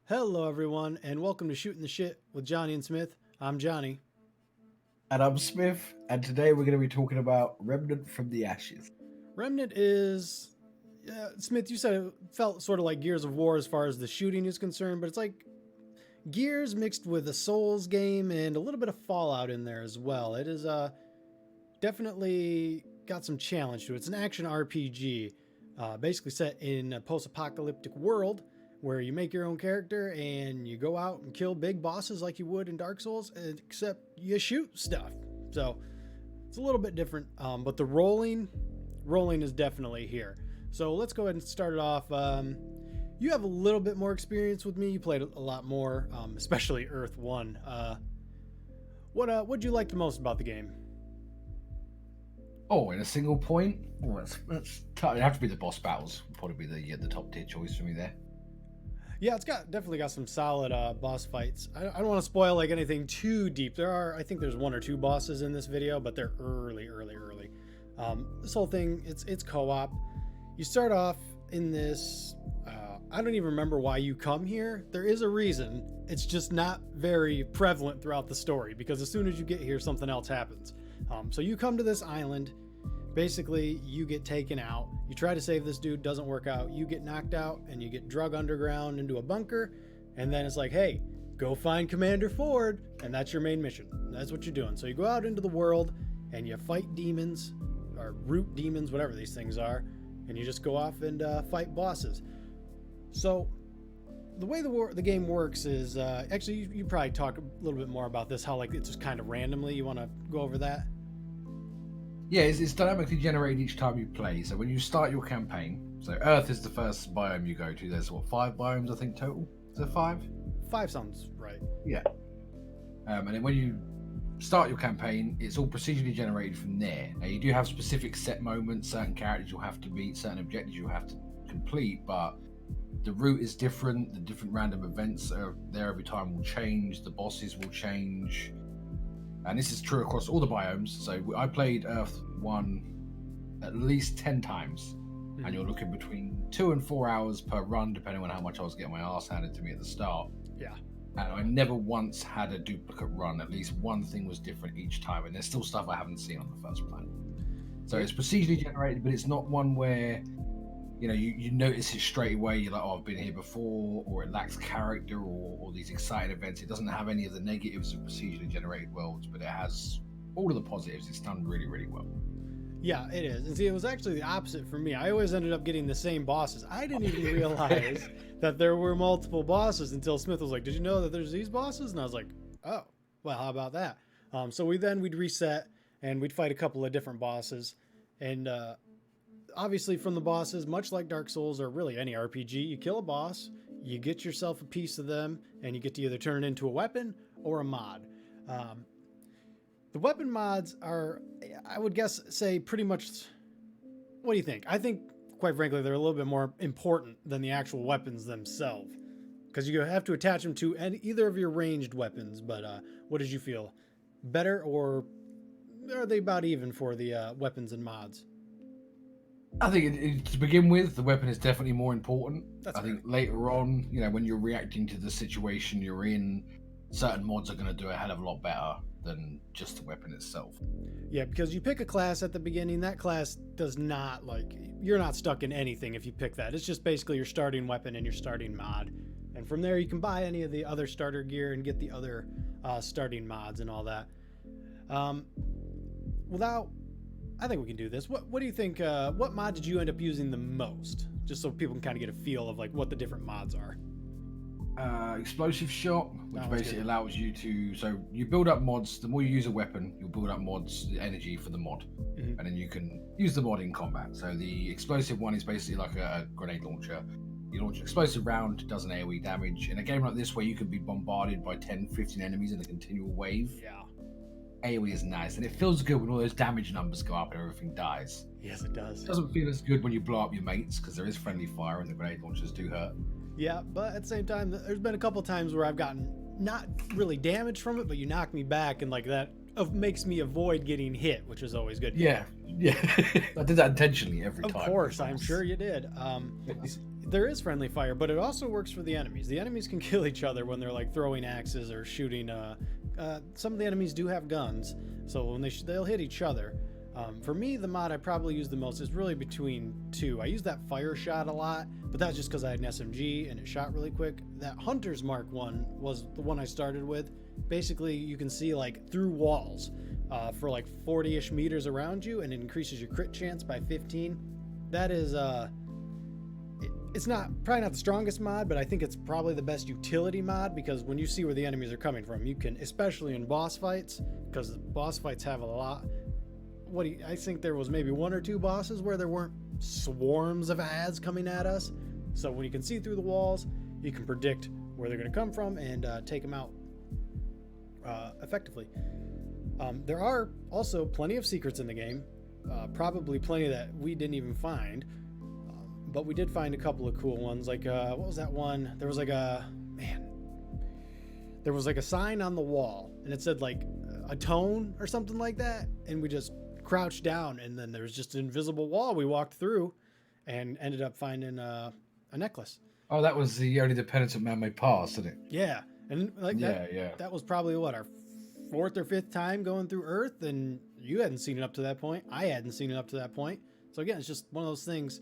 Hello, everyone, and welcome to Shooting the Shit with Johnny and Smith. I'm Johnny. And I'm Smith, and today we're going to be talking about Remnant from the Ashes. Remnant is. Smith, you said it felt sort of like Gears of War as far as the shooting is concerned, but it's like Gears mixed with a Souls game and a little bit of Fallout in there as well. It is definitely got some challenge to it. It's an action RPG, basically set in a post apocalyptic world where you make your own character and you go out and kill big bosses like you would in Dark Souls, except you shoot stuff. So it's a little bit different, but the rolling is definitely here. So let's go ahead and start it off. You have a little bit more experience with me. You played a lot more, especially Earth One. What'd you like the most about the game? Oh, in a single point? Oh, that's tough. It'd have to be the boss battles. Would probably be the top tier choice for me there. Yeah, it's definitely got some solid boss fights. I don't want to spoil like anything too deep. I think there's one or two bosses in this video, but they're early. This whole thing, it's co-op. You start off in this. I don't even remember why you come here. There is a reason. It's just not very prevalent throughout the story because as soon as you get here, something else happens. So you come to this island. Basically, you get taken out. You try to save this dude, doesn't work out. You get knocked out and you get drug underground into a bunker. And then it's like, hey, go find Commander Ford. And that's your main mission. That's what you're doing. So you go out into the world and you fight demons or root demons, whatever these things are. And you just go off and fight bosses. So the way the game works is actually you probably talk a little bit more about this, how like it's just kind of randomly. You want to go over that? Yeah, it's dynamically generated each time you play. So when you start your campaign, so Earth is the first biome you go to. There's what, 5 biomes I think total? Is there 5? 5 sounds right. Yeah. And then when you start your campaign, it's all procedurally generated from there. Now you do have specific set moments, certain characters you'll have to meet, certain objectives you'll have to complete, but the route is different. The different random events that are there every time will change. The bosses will change. And this is true across all the biomes. So I played Earth 1 at least 10 times. Mm-hmm. And you're looking between 2 and 4 hours per run, depending on how much I was getting my ass handed to me at the start. Yeah. And I never once had a duplicate run. At least one thing was different each time. And there's still stuff I haven't seen on the first planet. So it's procedurally generated, but it's not one where you notice it straight away. You're like, oh, I've been here before, or it lacks character, or these exciting events. It doesn't have any of the negatives of procedurally generated worlds, but it has all of the positives. It's done really, really well. Yeah, it is. And see, it was actually the opposite for me. I always ended up getting the same bosses. I didn't even realize that there were multiple bosses until Smith was like, did you know that there's these bosses? And I was like, oh, well, how about that? So we'd reset and we'd fight a couple of different bosses. And obviously from the bosses, much like Dark Souls or really any RPG, you kill a boss, you get yourself a piece of them, and you get to either turn it into a weapon or a mod. The weapon mods are, I would say pretty much, what do you think? I think, quite frankly, they're a little bit more important than the actual weapons themselves. Because you have to attach them to either of your ranged weapons, but what did you feel? Better, or are they about even for the weapons and mods? I think to begin with, the weapon is definitely more important. That's I think later on, when you're reacting to the situation you're in, certain mods are going to do a hell of a lot better than just the weapon itself. Yeah, because you pick a class at the beginning, that class does not, you're not stuck in anything if you pick that. It's just basically your starting weapon and your starting mod. And from there, you can buy any of the other starter gear and get the other starting mods and all that. I think we can do this. What do you think? What mod did you end up using the most? Just so people can kind of get a feel of what the different mods are. Explosive shot, which basically allows you to. So you build up mods. The more you use a weapon, you'll build up mods, energy for the mod, and then you can use the mod in combat. So the explosive one is basically like a grenade launcher. You launch an explosive round, does an AoE damage. In a game like this, where you can be bombarded by 10, 15 enemies in a continual wave. Yeah. AoE is nice, and it feels good when all those damage numbers go up and everything dies. Yes, it does. It doesn't feel as good when you blow up your mates, because there is friendly fire and the grenade launchers do hurt. Yeah, but at the same time, there's been a couple times where I've gotten not really damage from it, but you knock me back, and that makes me avoid getting hit, which is always good. Yeah, yeah. I did that intentionally every time. Of course, I'm sure you did. There is friendly fire, but it also works for the enemies. The enemies can kill each other when they're like throwing axes or shooting. Some of the enemies do have guns, so when they'll hit each other. For me, the mod I probably use the most is really between two. I use that fire shot a lot, but that's just because I had an SMG and it shot really quick. That Hunter's Mark one was the one I started with. Basically, you can see like through walls for like 40-ish meters around you, and it increases your crit chance by 15. That is it's probably not the strongest mod, but I think it's probably the best utility mod, because when you see where the enemies are coming from, you can, especially in boss fights, because boss fights have a lot. I think there was maybe 1 or 2 bosses where there weren't swarms of ads coming at us. So when you can see through the walls, you can predict where they're going to come from and take them out effectively. There are also plenty of secrets in the game, probably plenty that we didn't even find, but we did find a couple of cool ones. Like what was that one? There was like a sign on the wall, and it said like a tone or something like that, and we just crouched down, and then there was just an invisible wall we walked through and ended up finding a necklace. Oh, that was the only the penitent man may pass, isn't it? Yeah, and like that was probably what, our 4th or 5th time going through Earth, and you hadn't seen it up to that point. I hadn't seen it up to that point. So again, it's just one of those things.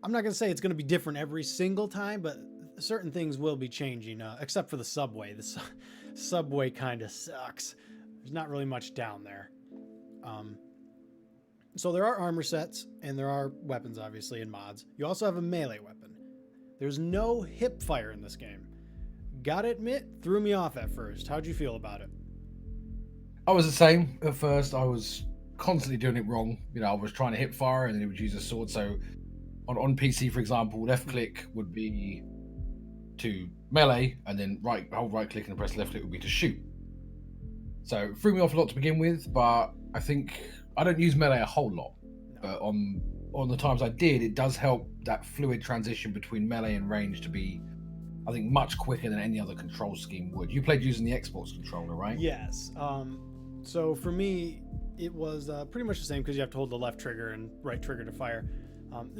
I'm not gonna say it's gonna be different every single time, but certain things will be changing, except for the subway. The subway kind of sucks. There's not really much down there. So there are armor sets, and there are weapons, obviously, in mods. You also have a melee weapon. There's no hip fire in this game. Gotta admit, threw me off at first. How'd you feel about it? I was the same at first. I was constantly doing it wrong. I was trying to hip fire, and then it would use a sword. So on PC, for example, left click would be to melee, and then hold right click and press left click would be to shoot. So it threw me off a lot to begin with, but I think I don't use melee a whole lot. No. But on the times I did, it does help that fluid transition between melee and range to be, I think, much quicker than any other control scheme would. You played using the Xbox controller, right? Yes. So for me, it was pretty much the same, because you have to hold the left trigger and right trigger to fire.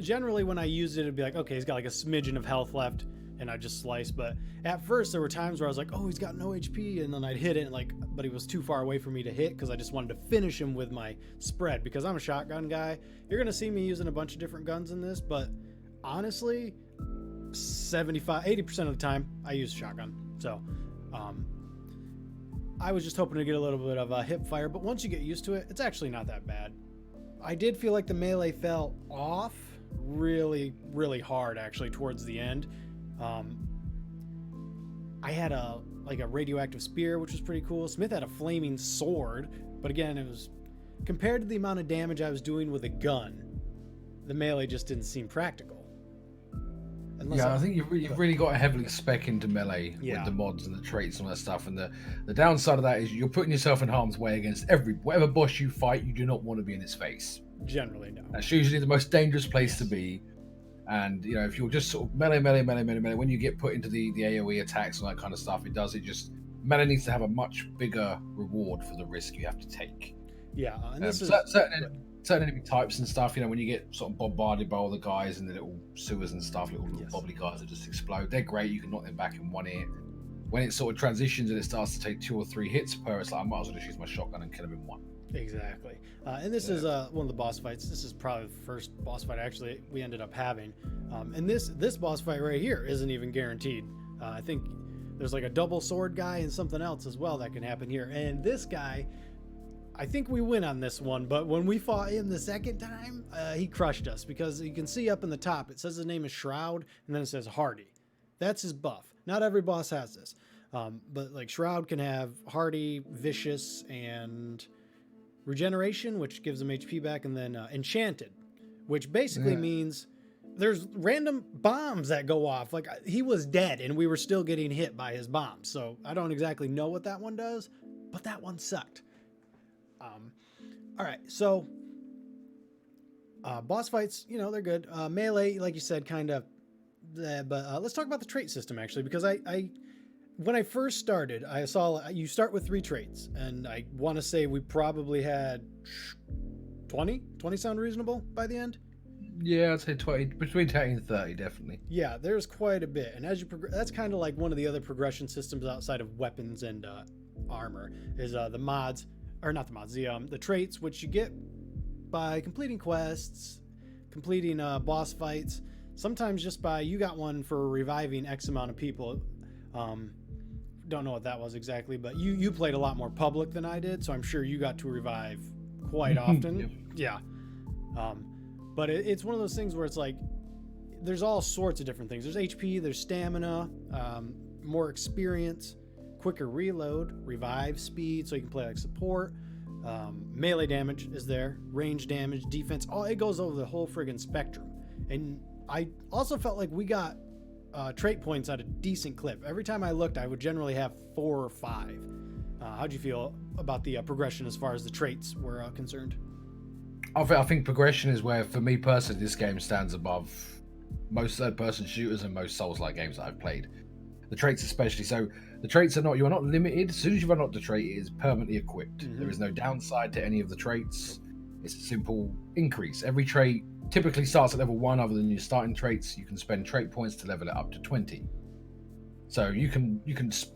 Generally, when I used it, it'd be like, okay, he's got like a smidgen of health left, and I just slice. But at first, there were times where I was like, oh, he's got no HP, and then I'd hit it, but he was too far away for me to hit, because I just wanted to finish him with my spread, because I'm a shotgun guy. You're gonna see me using a bunch of different guns in this, but honestly, 80% of the time I use shotgun. So I was just hoping to get a little bit of a hip fire, but once you get used to it, it's actually not that bad. I did feel like the melee fell off really, really hard, actually, towards the end. I had a radioactive spear, which was pretty cool. Smith had a flaming sword, but again, it was compared to the amount of damage I was doing with a gun, the melee just didn't seem practical. I think you've really got to heavily spec into melee with the mods and the traits and all that stuff. And the downside of that is you're putting yourself in harm's way against whatever boss you fight. You do not want to be in its face. Generally, no. That's usually the most dangerous place to be. And if you're just sort of melee, when you get put into the AoE attacks and that kind of stuff, melee needs to have a much bigger reward for the risk you have to take. Yeah, and this is certain enemy types and stuff. When you get sort of bombarded by all the guys and the little sewers and stuff, little bobbly guys that just explode, they're great. You can knock them back in one hit. When it sort of transitions and it starts to take 2 or 3 hits per, it's like, I might as well just use my shotgun and kill him in one. Exactly. And this is one of the boss fights. This is probably the first boss fight actually we ended up having. And this boss fight right here isn't even guaranteed. I think there's like a double sword guy and something else as well that can happen here. And this guy, I think we win on this one, but when we fought him the second time, he crushed us, because you can see up in the top, it says his name is Shroud, and then it says Hardy. That's his buff. Not every boss has this. But like Shroud can have Hardy, Vicious, and Regeneration, which gives him HP back, and then Enchanted, which basically means there's random bombs that go off. Like, he was dead, and we were still getting hit by his bombs. So I don't exactly know what that one does, but that one sucked. All right, so boss fights, they're good. Melee, like you said, kind of, but let's talk about the trait system, actually, because I when I first started, I saw you start with 3 traits, and I want to say we probably had 20. 20 sound reasonable by the end? Yeah, I'd say 20, between 20 and 30, definitely. Yeah, there's quite a bit, and as you that's kind of like one of the other progression systems outside of weapons and armor is the mods, or not the mods, the traits, which you get by completing quests, completing boss fights, sometimes just by you got one for reviving X amount of people. Don't know what that was exactly, but you played a lot more public than I did, so I'm sure you got to revive quite often. Yeah. But it's one of those things where it's like there's all sorts of different things. There's HP, there's stamina, more experience, quicker reload, revive speed, so you can play like support. Melee damage is there, range damage, defense. It goes over the whole friggin' spectrum. And I also felt like we got trait points at a decent clip. Every time I looked, I would generally have 4 or 5. How'd you feel about the progression as far as the traits were concerned? I think progression is where, for me personally, this game stands above most third-person shooters and most Souls-like games that I've played. The traits especially. So the traits you are not limited. As soon as you've unlocked the trait, it is permanently equipped. There is no downside to any of the traits. It's a simple increase. Every trait typically starts at level 1 other than your starting traits. You can spend trait points to level it up to 20. So you can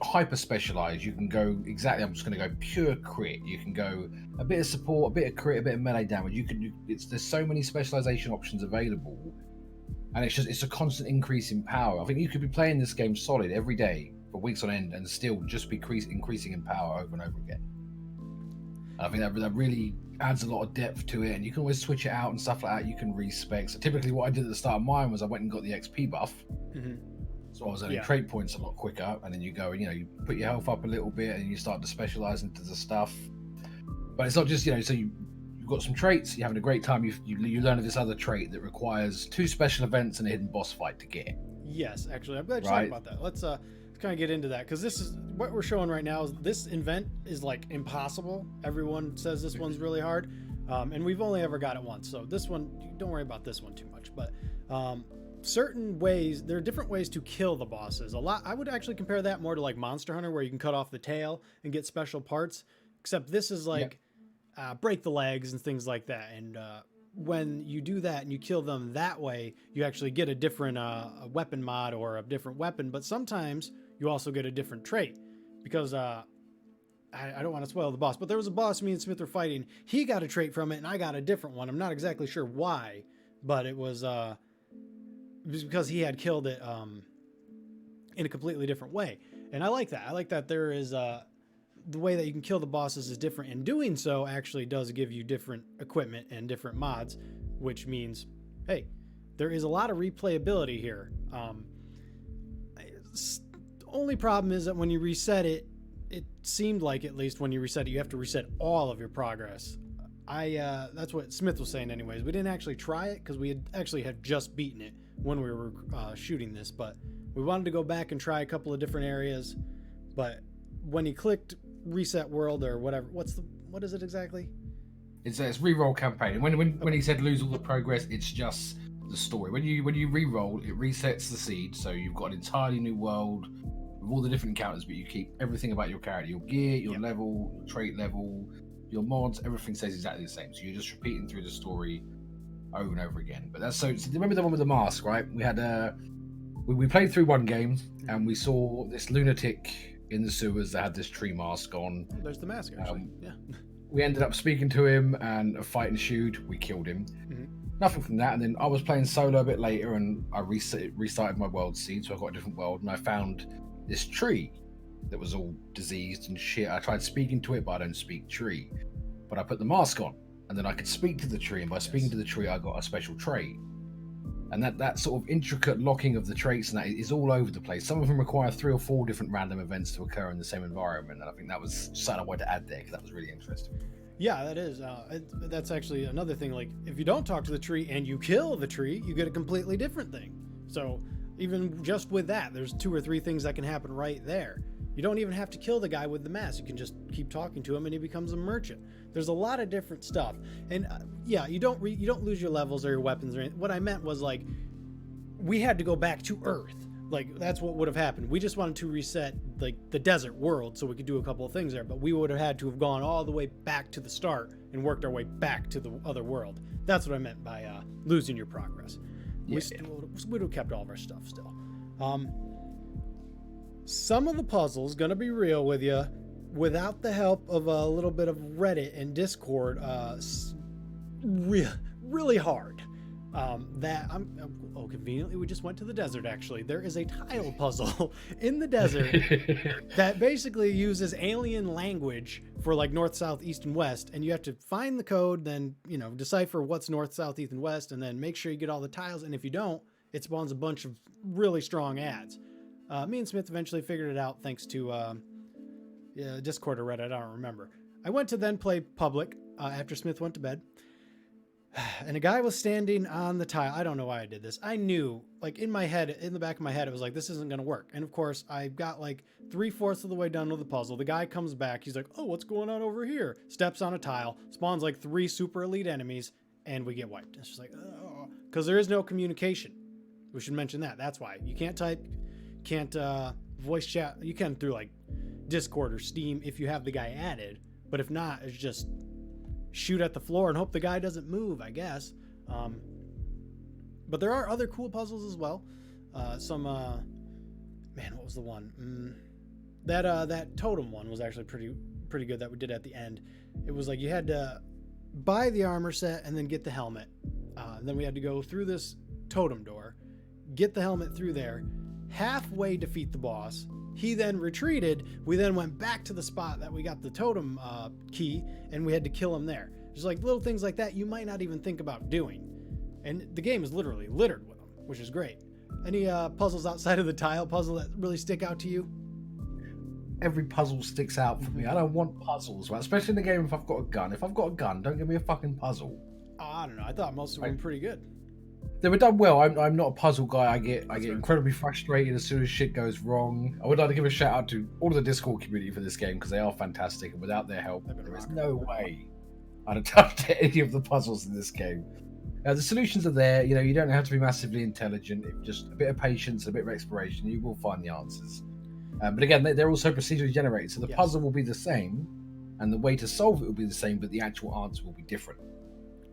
hyper specialize. You can go exactly. I'm just going to go pure crit. You can go a bit of support, a bit of crit, a bit of melee damage. There's so many specialization options available, and it's a constant increase in power. I think you could be playing this game solid every day for weeks on end and still just be increasing in power over and over again. I think that really adds a lot of depth to it, and you can always switch it out and stuff like that. You can respec. So typically, what I did at the start of mine was I went and got the XP buff. So I was earning trait points a lot quicker, and then you go and you put your health up a little bit, and you start to specialize into the stuff. But it's not just so you've got some traits, you're having a great time. You learn of this other trait that requires 2 special events and a hidden boss fight to get. Yes, actually, I'm glad you talked about that. Let's kind of get into that, because this is what we're showing right now. Is this event is like impossible. Everyone says this one's really hard, and we've only ever got it once. So this one, don't worry about this one too much. But certain ways, there are different ways to kill the bosses. I would actually compare that more to like Monster Hunter, where you can cut off the tail and get special parts, except this is like break the legs and things like that. And when you do that and you kill them that way, you actually get a different a weapon mod or a different weapon. But sometimes you also get a different trait, because I don't want to spoil the boss, but there was a boss me and Smith were fighting. He got a trait from it and I got a different one. I'm not exactly sure why, but it was because he had killed it in a completely different way. And I like that. I like that there is the way that you can kill the bosses is different, and doing so actually does give you different equipment and different mods, which means, hey, there is a lot of replayability here. Only problem is that when you reset it, it seemed like, at least when you reset it, you have to reset all of your progress. That's what Smith was saying anyways. We didn't actually try it because we had just beaten it when we were shooting this, but we wanted to go back and try a couple of different areas. But when he clicked reset world or whatever, what is it exactly? It's reroll campaign. When he said lose all the progress, it's just the story. When you reroll, it resets the seed, so you've got an entirely new world with all the different encounters, but you keep everything about your character, your gear, your level, your trait level, your mods, everything stays exactly the same. So you're just repeating through the story over and over again. But so remember the one with the mask, right? We had we played through one game and we saw this lunatic in the sewers that had this tree mask on. There's the mask, actually. Yeah. We ended up speaking to him and a fight ensued. We killed him. Nothing from that. And then I was playing solo a bit later and I restarted my world seed, so I got a different world, and I found this tree that was all diseased and shit. I tried speaking to it, but I don't speak tree. But I put the mask on, and then I could speak to the tree, and by speaking to the tree, I got a special trait. And that sort of intricate locking of the traits and that is all over the place. Some of them require 3 or 4 different random events to occur in the same environment, and I think that was something I wanted to add there because that was really interesting. Yeah, that is. That's actually another thing. Like, if you don't talk to the tree and you kill the tree, you get a completely different thing. So even just with that, there's 2 or 3 things that can happen right there. You don't even have to kill the guy with the mask. You can just keep talking to him and he becomes a merchant. There's a lot of different stuff. And yeah, you don't lose your levels or your weapons or anything. What I meant was, like, we had to go back to Earth. Like, that's what would have happened. We just wanted to reset like the desert world so we could do a couple of things there, but we would have had to have gone all the way back to the start and worked our way back to the other world. That's what I meant by losing your progress. We would have kept all of our stuff still. Some of the puzzles, gonna be real with you, without the help of a little bit of Reddit and Discord, really hard. Conveniently we just went to the desert. Actually, there is a tile puzzle in the desert that basically uses alien language for like north, south, east, and west, and you have to find the code, then decipher what's north, south, east, and west, and then make sure you get all the tiles. And if you don't, it spawns a bunch of really strong ads. Me and Smith eventually figured it out thanks to Discord or Reddit. I don't remember. I went to then play public after Smith went to bed. And a guy was standing on the tile. I don't know why I did this. I knew, like, in the back of my head, it was like, this isn't going to work. And of course, I got like 3/4 of the way done with the puzzle. The guy comes back. He's like, oh, what's going on over here? Steps on a tile, spawns like 3 super elite enemies, and we get wiped. It's just like, oh, because there is no communication. We should mention that. That's why. You can't type, can't voice chat. You can through like Discord or Steam if you have the guy added. But if not, it's just shoot at the floor and hope the guy doesn't move, I guess. But there are other cool puzzles as well. What was the one? That totem one was actually pretty good that we did at the end. It was like you had to buy the armor set and then get the helmet. Then we had to go through this totem door, get the helmet through there, halfway defeat the boss. He then retreated. We then went back to the spot that we got the totem key, and we had to kill him there. Just like little things like that you might not even think about doing. And the game is literally littered with them, which is great. Any puzzles outside of the tile puzzle that really stick out to you? Every puzzle sticks out for me. I don't want puzzles, right? Especially in the game if I've got a gun. If I've got a gun, don't give me a fucking puzzle. I don't know. I thought most of them were pretty good. They were done well. I'm not a puzzle guy. I get incredibly frustrated as soon as shit goes wrong. I would like to give a shout out to all of the Discord community for this game because they are fantastic, and without their help, there is no way I'd have touched any of the puzzles in this game. The solutions are there. You don't have to be massively intelligent. Just a bit of patience, a bit of exploration, you will find the answers. But again, they're also procedurally generated, so the puzzle will be the same, and the way to solve it will be the same, but the actual answer will be different.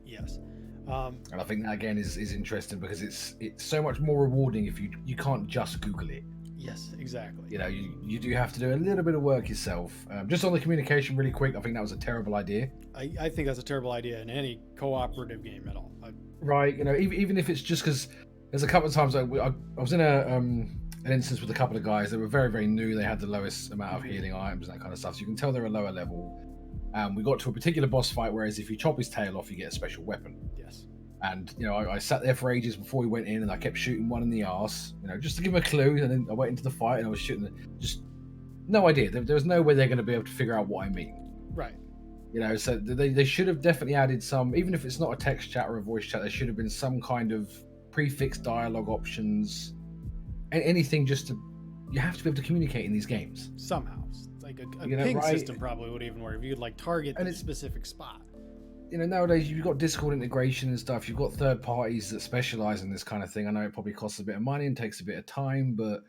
Yes. And I think that again is interesting because it's so much more rewarding if you can't just Google it. Yes, exactly. You do have to do a little bit of work yourself. Just on the communication, really quick, I think that was a terrible idea. I think that's a terrible idea in any cooperative game at all. Right, even if it's just because there's a couple of times I was in an instance with a couple of guys that were very, very new. They had the lowest amount of healing items and that kind of stuff, so you can tell they're a lower level. We got to a particular boss fight, whereas if you chop his tail off, you get a special weapon. Yes. And I sat there for ages before we went in, and I kept shooting one in the arse, just to give him a clue. And then I went into the fight, and I was shooting. Just no idea. There was no way they're going to be able to figure out what I mean. Right. So they should have definitely added some, even if it's not a text chat or a voice chat. There should have been some kind of prefix dialogue options, and anything just to. You have to be able to communicate in these games somehow. Like a ping system probably would even work if you could like target a specific spot. Nowadays you've got Discord integration and stuff. You've got third parties that specialize in this kind of thing. I know it probably costs a bit of money and takes a bit of time, but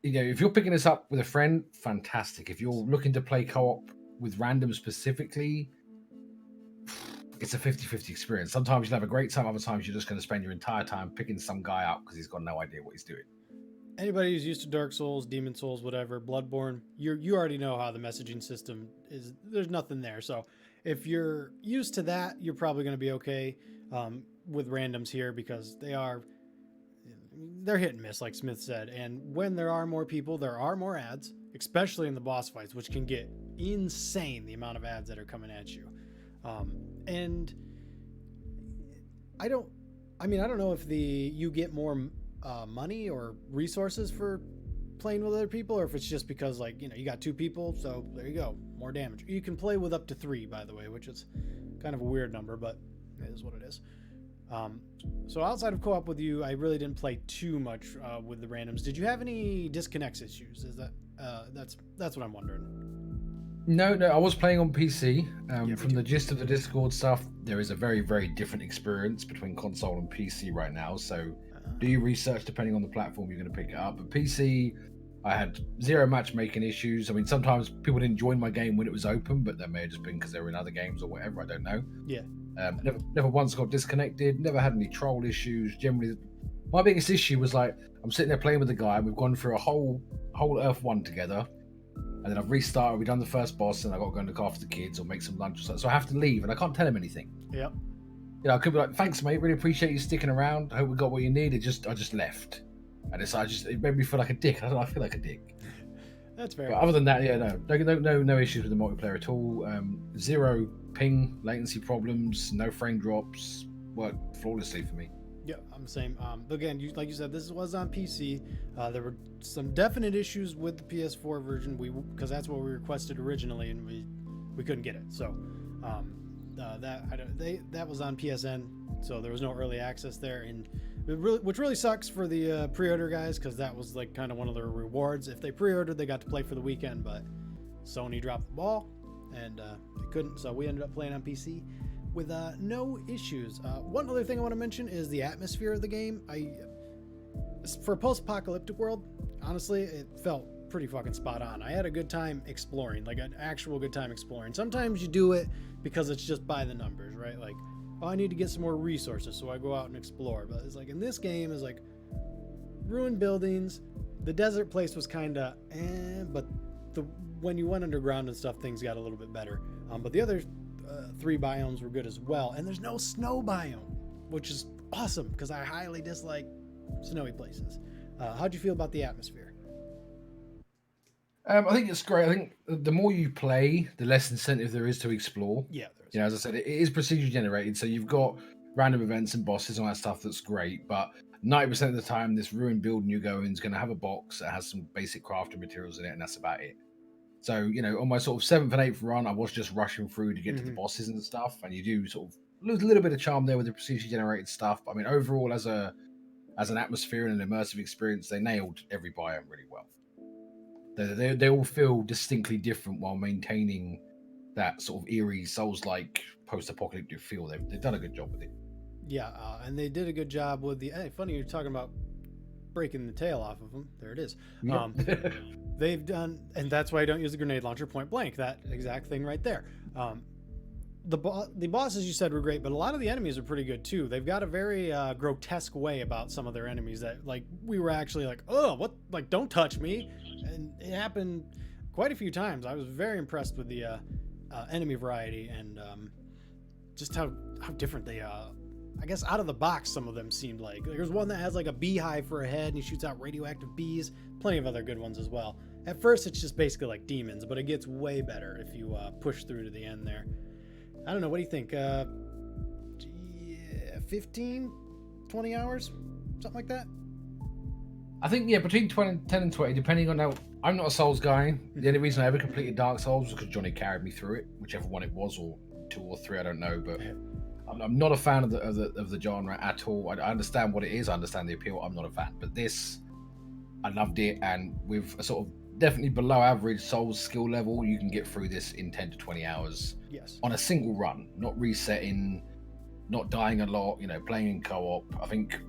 if you're picking this up with a friend, fantastic. If you're looking to play co-op with random specifically, it's a 50-50 experience. Sometimes you'll have a great time, other times you're just going to spend your entire time picking some guy up because he's got no idea what he's doing. Anybody who's used to Dark Souls, Demon Souls, whatever, Bloodborne, you already know how the messaging system is. There's nothing there. So if you're used to that, you're probably going to be okay with randoms here because they're hit and miss, like Smith said. And when there are more people, there are more ads, especially in the boss fights, which can get insane, the amount of ads that are coming at you. And I don't know if you get more money or resources for playing with other people, or if it's just because you got 2 people, so there you go, more damage. You can play with up to 3, by the way, which is kind of a weird number, but it is what it is. So outside of co-op with you, I really didn't play too much with the randoms. Did you have any disconnects issues? Is that that's what I'm wondering. No, I was playing on PC. From the gist of the Discord stuff, there is a very, very different experience between console and PC right now. So Do your research depending on the platform you're going to pick it up. But PC, I had zero matchmaking issues. I mean, sometimes people didn't join my game when it was open, but that may have just been because they were in other games or whatever. I don't know. Yeah. Never once got disconnected. Never had any troll issues. Generally, my biggest issue was like I'm sitting there playing with a guy. We've gone through a whole Earth one together, and then I've restarted. We've done the first boss, and I got to go and look after the kids or make some lunch or something. So I have to leave, and I can't tell him anything. Yep. I could be like, "Thanks, mate. Really appreciate you sticking around. I hope we got what you needed." I just left, and it made me feel like a dick. I don't know. I feel like a dick. That's fair. But other than that, yeah, no issues with the multiplayer at all. Zero ping, latency problems, no frame drops. Worked flawlessly for me. Yeah, I'm the same. Again, like you said, this was on PC. There were some definite issues with the PS4 version. Because that's what we requested originally, and we couldn't get it. So that was on PSN, so there was no early access there, and which really sucks for the pre-order guys, because that was like kind of one of their rewards. If they pre-ordered, they got to play for the weekend, but Sony dropped the ball and they couldn't, so we ended up playing on PC with no issues. One other thing I want to mention is the atmosphere of the game. For a post-apocalyptic world, honestly, it felt pretty fucking spot on. I had a good time exploring, like an actual good time exploring. Sometimes you do it because it's just by the numbers, right? Like, oh, I need to get some more resources, so I go out and explore. But it's like in this game, is like ruined buildings. The desert place was kind of but when you went underground and stuff, things got a little bit better. But the other 3 biomes were good as well, and there's no snow biome, which is awesome because I highly dislike snowy places. How'd you feel about the atmosphere? I think it's great. I think the more you play, the less incentive there is to explore. Yeah, there is. As I said, it is procedure generated, so you've got random events and bosses and all that stuff. That's great, but 90% of the time, this ruined building you go in is going to have a box that has some basic crafting materials in it, and that's about it. So, on my sort of 7th and 8th run, I was just rushing through to get to the bosses and stuff, and you do sort of lose a little bit of charm there with the procedure generated stuff. But I mean, overall, as an atmosphere and an immersive experience, they nailed every biome really well. They all feel distinctly different while maintaining that sort of eerie, Souls-like post-apocalyptic feel. They've done a good job with it. Yeah, and they did a good job with the. Hey, funny you're talking about breaking the tail off of them. There it is. Yep. They've done, and that's why I don't use the grenade launcher point blank. That exact thing right there. The bosses you said were great, but a lot of the enemies are pretty good too. They've got a very grotesque way about some of their enemies that, like, we were actually like, oh, what? Like, don't touch me. And it happened quite a few times. I was very impressed with the enemy variety and just how different they I guess out of the box some of them seemed like. There's one that has like a beehive for a head and he shoots out radioactive bees. Plenty of other good ones as well. At first it's just basically like demons, but it gets way better if you push through to the end there. I don't know, what do you think? 15, 20 hours? Something like that? I think, yeah, between 10 and 20, depending on how... I'm not a Souls guy. The only reason I ever completed Dark Souls was because Johnny carried me through it, whichever one it was, or 2 or 3, I don't know. But I'm not a fan of the genre at all. I understand what it is. I understand the appeal. I'm not a fan. But this, I loved it. And with a sort of definitely below average Souls skill level, you can get through this in 10 to 20 hours. Yes. On a single run, not resetting, not dying a lot, playing in co-op. I think...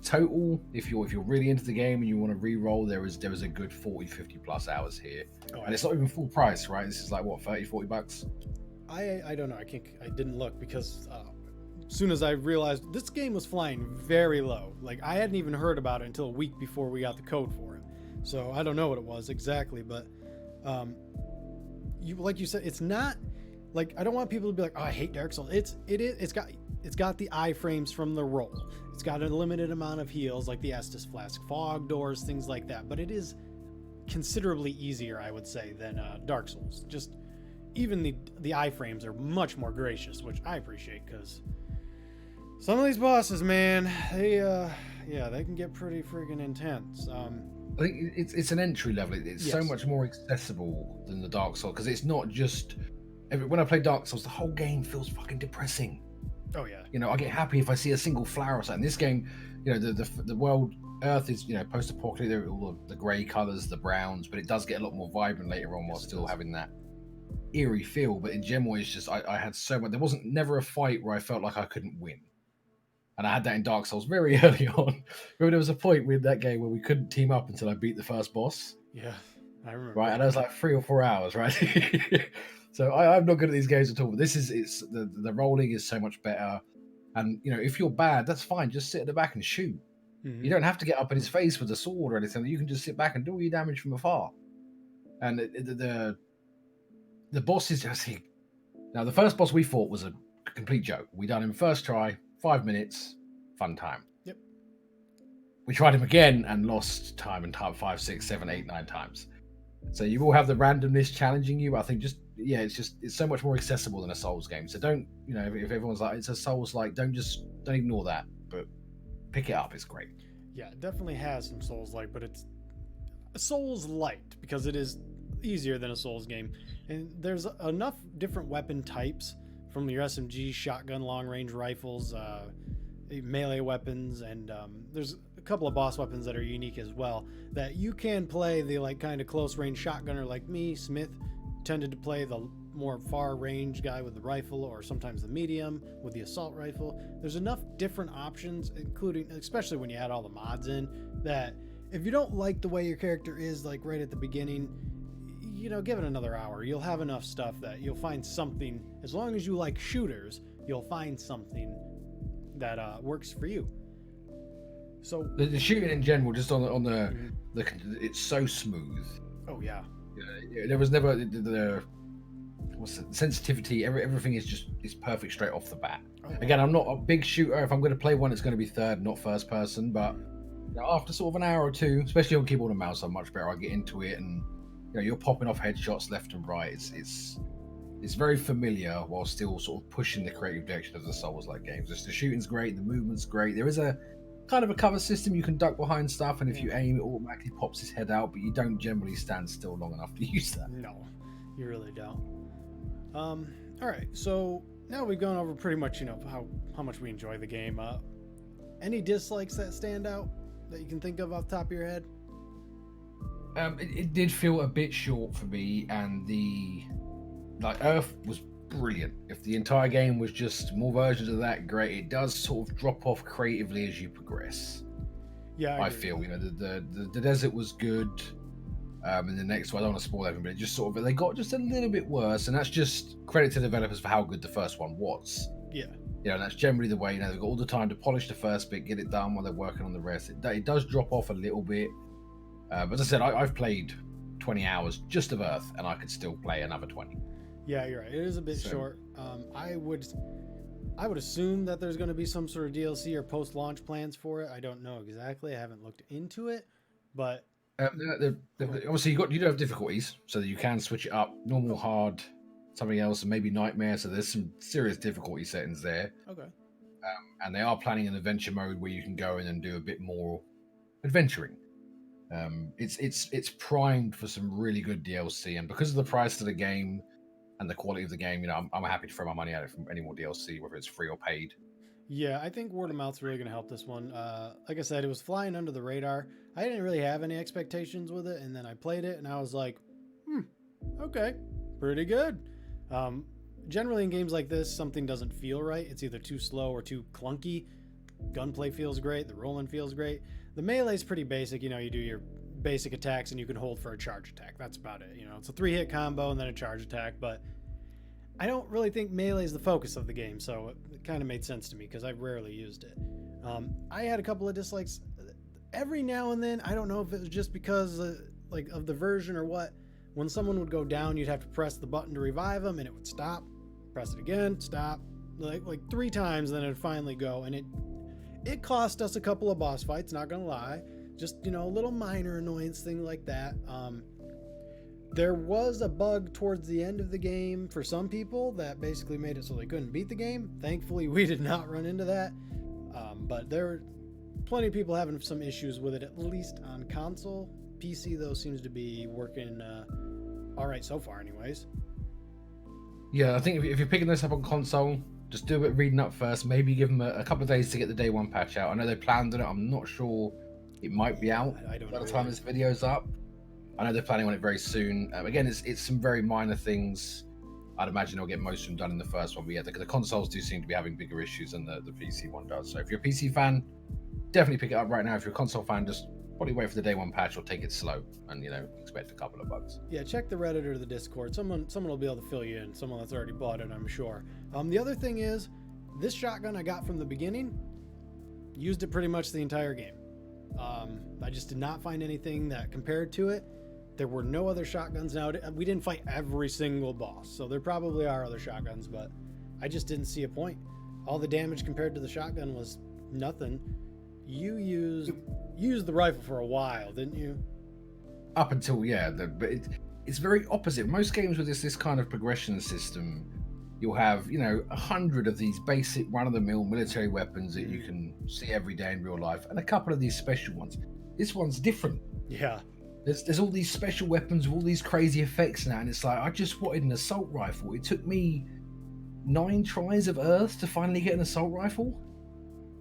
total, if you're really into the game and you want to re-roll, there is a good 40-50 plus hours here. And it's not even full price, right? This is like what, 30-40 bucks? I don't know. I didn't look because as soon as I realized this game was flying very low, like I hadn't even heard about it until a week before we got the code for it. So I don't know what it was exactly, but like you said, it's not like, I don't want people to be like, oh, I hate Dark Souls. It's got the iframes from the roll. It's got a limited amount of heals, like the Estus Flask, fog doors, things like that. But it is considerably easier, I would say, than Dark Souls. Just even the iframes are much more gracious, which I appreciate, because some of these bosses, man, they can get pretty freaking intense. I think it's an entry level. It's so much more accessible than the Dark Souls, because it's not just... When I play Dark Souls, the whole game feels fucking depressing. Oh yeah. I get happy if I see a single flower or something. This game, the world, Earth is, post-apocalyptic, all the grey colours, the browns, but it does get a lot more vibrant later on while still having that eerie feel. But in general, it's just I had so much. There wasn't never a fight where I felt like I couldn't win. And I had that in Dark Souls very early on. Remember, there was a point with that game where we couldn't team up until I beat the first boss, Yeah, I remember right? that. And that was like 3 or 4 hours, right? So I'm not good at these games at all. But this is it's the rolling is so much better. And if you're bad, that's fine. Just sit at the back and shoot. You Hmm. don't have to get up in his face with a sword or anything. You can just sit back and do all your damage from afar. And the bosses, I see. Now the first boss we fought was a complete joke. We done him first try, 5 minutes, fun time. Yep. We tried him again and lost time and time 5, 6, 7, 8, 9 times. So you will have the randomness challenging you. I think it's so much more accessible than a Souls game. So don't if everyone's like it's a Souls like, don't ignore that, but pick it up. It's great. Yeah, it definitely has some Souls like, but it's a Souls light because it is easier than a Souls game. And there's enough different weapon types from your SMG, shotgun, long range rifles, melee weapons, and there's a couple of boss weapons that are unique as well that you can play the like kind of close range shotgunner like me. Smith tended to play the more far range guy with the rifle, or sometimes the medium with the assault rifle. There's enough different options, including especially when you add all the mods in, that if you don't like the way your character is like right at the beginning, give it another hour. You'll have enough stuff that you'll find something. As long as you like shooters, you'll find something that works for you. So the shooting in general, just on the it's so smooth. oh yeah, There was never the sensitivity. Everything is perfect straight off the bat. oh, Again, I'm not a big shooter. If I'm going to play one, it's going to be third, not first person. But after sort of an hour or two, especially on keyboard and mouse, I'm much better. I get into it, and you're popping off headshots left and right. It's very familiar while still sort of pushing the creative direction of the Souls-like games. Just the shooting's great, the movement's great. There is a kind of a cover system. You can duck behind stuff, and if you aim, it automatically pops his head out, but you don't generally stand still long enough to use that. no, you really don't. All right, so now we've gone over pretty much how much we enjoy the game. Any dislikes that stand out that you can think of off the top of your head? It did feel a bit short for me, and the Earth was brilliant. If the entire game was just more versions of that, great. It does sort of drop off creatively as you progress. Yeah, I feel the desert was good. And the next one, I don't want to spoil everything, but it just sort of they got just a little bit worse, and that's just credit to developers for how good the first one was. Yeah. And that's generally the way. They've got all the time to polish the first bit, get it done while they're working on the rest. It does drop off a little bit, but as I said, I've played 20 hours just of Earth, and I could still play another 20. Yeah, you're right. It is a bit short. I would assume that there's going to be some sort of DLC or post-launch plans for it. I don't know exactly. I haven't looked into it, but obviously you do have difficulties, so that you can switch it up: normal, hard, something else, and maybe nightmare. So there's some serious difficulty settings there. okay. And they are planning an adventure mode where you can go in and do a bit more adventuring. It's primed for some really good DLC, and because of the price of the game and the quality of the game, I'm happy to throw my money at it from any more DLC, whether it's free or paid. Yeah, I think word of mouth's really going to help this one. Like I said, it was flying under the radar. I didn't really have any expectations with it, and then I played it, and I was like, okay, pretty good. Generally in games like this, something doesn't feel right. It's either too slow or too clunky. Gunplay feels great. The rolling feels great. The melee's pretty basic. You do your basic attacks, and you can hold for a charge attack. That's about it. It's a 3-hit combo and then a charge attack, but I don't really think melee is the focus of the game, so it kind of made sense to me because I've rarely used it. I had a couple of dislikes every now and then. I don't know if it was just because of the version or what. When someone would go down, you'd have to press the button to revive them, and it would stop. Press it again, stop, like 3 times, then it'd finally go, and it cost us a couple of boss fights. Not gonna lie, just a little minor annoyance thing like that. There was a bug towards the end of the game for some people that basically made it so they couldn't beat the game. Thankfully, we did not run into that. But there were plenty of people having some issues with it, at least on console. PC, though, seems to be working all right so far anyways. Yeah, I think if you're picking this up on console, just do a bit of reading up first. Maybe give them a couple of days to get the day one patch out. I know they planned on it. I'm not sure it might be out I don't by know the time either. this video's up. I know they're planning on it very soon. Again, it's some very minor things. I'd imagine they'll get most of them done in the first one. But yeah, the consoles do seem to be having bigger issues than the PC one does. So if you're a PC fan, definitely pick it up right now. If you're a console fan, just probably wait for the day one patch or take it slow and, you know, expect a couple of bugs. Yeah, check the Reddit or the Discord. Someone will be able to fill you in. Someone that's already bought it, I'm sure. The other thing is, this shotgun I got from the beginning, used it pretty much the entire game. I just did not find anything that compared to it. There were no other shotguns. Now, we didn't fight every single boss, so there probably are other shotguns, but I just didn't see a point. All the damage compared to the shotgun was nothing. You used the rifle for a while, didn't you? Up until, yeah, but it's very opposite. Most games with this kind of progression system, you'll have, you know, 100 of these basic run-of-the-mill military weapons that you can see every day in real life, and a couple of these special ones. This one's different. Yeah. There's all these special weapons with all these crazy effects now, and it's like, I just wanted an assault rifle. It took me 9 tries of Earth to finally get an assault rifle.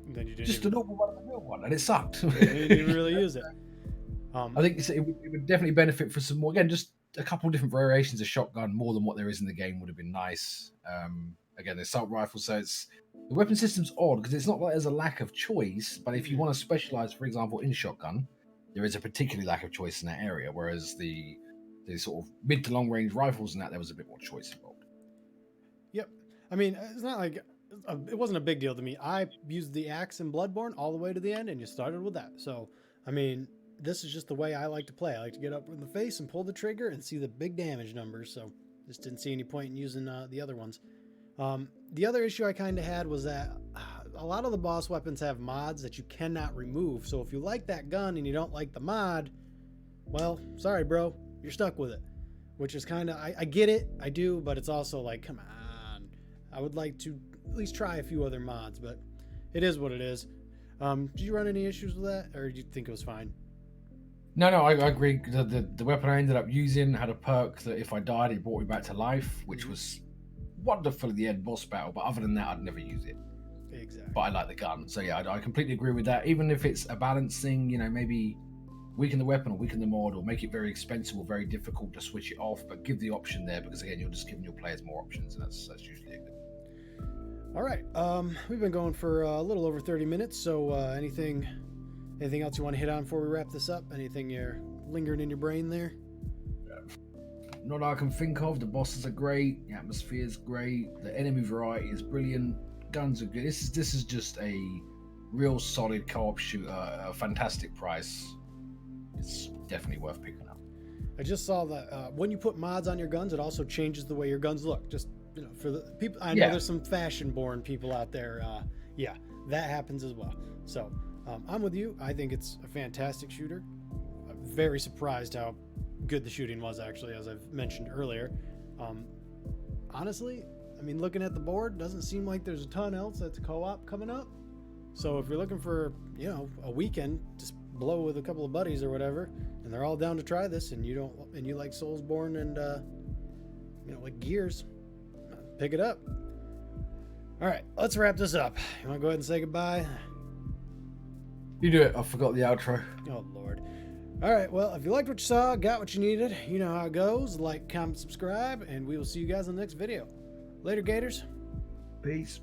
Then you didn't just a normal run-of-the-mill one, and it sucked. You didn't really use it. I think it would definitely benefit for some more. Again, just a couple of different variations of shotgun, more than what there is in the game, would have been nice. Again, the assault rifle, so the weapon system's odd because it's not like there's a lack of choice, but if you want to specialize, for example, in shotgun, there is a particular lack of choice in that area, whereas the sort of mid to long range rifles and that, there was a bit more choice involved. Yep. I mean, it's not like it wasn't a big deal to me. I used the axe in Bloodborne all the way to the end, and you started with that. So, I mean, this is just the way I like to play. I like to get up in the face and pull the trigger and see the big damage numbers. So, just didn't see any point in using the other ones. The other issue I kind of had was that a lot of the boss weapons have mods that you cannot remove. So if you like that gun and you don't like the mod, well, sorry, bro, you're stuck with it. Which is kind of, I get it, I do, but it's also like, come on. I would like to at least try a few other mods, but it is what it is. Did you run any issues with that, or do you think it was fine? No, I agree. The weapon I ended up using had a perk that if I died, it brought me back to life, which was wonderful at the end boss battle, but other than that, I'd never use it. Exactly. But I like the gun, so yeah, I completely agree with that. Even if it's a balance thing, you know, maybe weaken the weapon or weaken the mod, or make it very expensive or very difficult to switch it off, but give the option there, because again, you're just giving your players more options, and that's usually a good. All right, we've been going for a little over 30 minutes, so anything else you want to hit on before we wrap this up? Anything you're lingering in your brain there? Not that I can think of. The bosses are great, the atmosphere is great, the enemy variety is brilliant, guns are good. This is just a real solid co-op shooter, a fantastic price. It's definitely worth picking up. I just saw that when you put mods on your guns, it also changes the way your guns look. Just, you know, for the people, I know there's some fashion-born people out there. Yeah, that happens as well. So I'm with you. I think it's a fantastic shooter. I'm very surprised how good the shooting was, actually, as I've mentioned earlier. Honestly, I mean, looking at the board, doesn't seem like there's a ton else that's co-op coming up. So if you're looking for, you know, a weekend, just blow with a couple of buddies or whatever, and they're all down to try this, and you like Soulsborne and you know, like Gears, pick it up. All right, let's wrap this up. You want to go ahead and say goodbye? You do it. I forgot the outro. Oh Lord. All right, well, if you liked what you saw, got what you needed, you know how it goes. Like, comment, subscribe, and we will see you guys in the next video. Later, Gators. Peace.